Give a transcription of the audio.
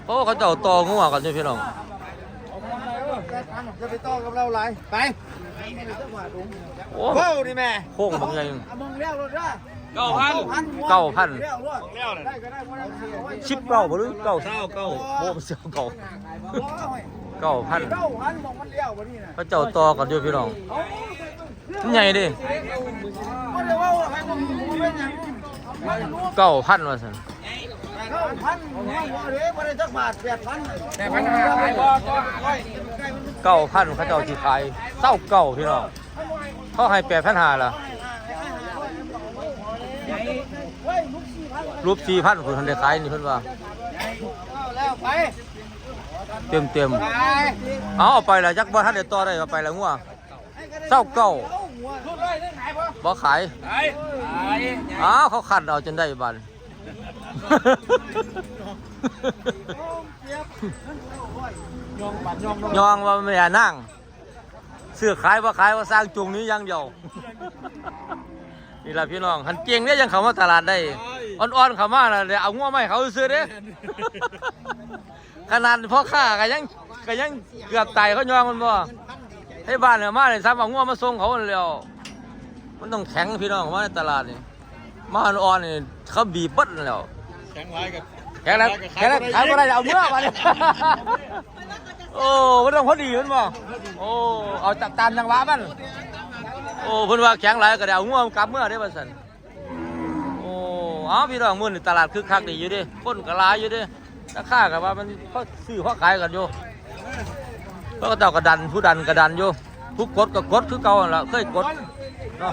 โอ้เขาเจ้าต่องัวกันอยู่พี่น้อง จะไปต่อกับเราไรไปโอ้ เบ้าดิแม่ โค้งบางอย่าง มึงเลี้ยวรถละ 9,000 ชิปเก่าบ่หรือเก่าโอ้เสียวเก่า9,000 มองมันเลี้ยวบ่นี่นะ เขาเจ้าต่อกันอยู่พี่น้องมันใหญ่ดิ มันเลยว่าให้มึงเป็นอย่างมันรู้ 9,000ว่าซั่น 9,000หัวเด้บ่ได้จักบาท8,000 9,000เขาเจ้าสิขาย29พี่น้องเขาให้8,500ล่ะรูป 4,000เพิ่นได้ขายนี่เพิ่นว่า แล้วไป เต็มเอาไปแล้วจักบ่ทันได้ต่อได้เอาไปแล้วงัว29บ่ขายอ้าวเขาขัดเอาจนได้บัด ยองว่าไม่อยนั่งเสื้อขายว่าขายว่าสร้างจุงนี้ยังเดียว นี่แหละพี่น้องหันเก่งเนี่ยยังเขามาตลาดได้อ่อนๆเขามาแล้วเดี๋ยวเอาง้อไม่เขาซื้อเด้ ขนาดพ่อค้าก็ยังเกือบตายเขายองมันบ่ให้บ้านเนี่ยมาเลยซ้ำเอาง้อมาส่งเขาแล้วมันต้องแข็งพี่น้องมาในตลาดนี่มาอ่อนๆนี่เขาบีบปั๊ดแล้วแข็งไรขายอะไรเอาเมื่อมาเนี่ย โอ้ไม่ต้องพอดีมันบ่โอ้เอาจับตามจังหวะมันโอ้เพิ่นว่าแข็งหลายก็ได้เอาง่วงกลับเมื่อได้บ่ซั่นโอ้เอาพี่น้องมื้อนี้ตลาดคึกคักดีอยู่เด้คนก็หลายอยู่เด้ราคาก็ว่ามันเขาซื้อเขาขายกันอยู่เพราะก็เจ้าก็ดันผู้ดันก็ดันอยู่ผู้กดก็กดคือเก่านั่นล่ะเคยกดเนาะ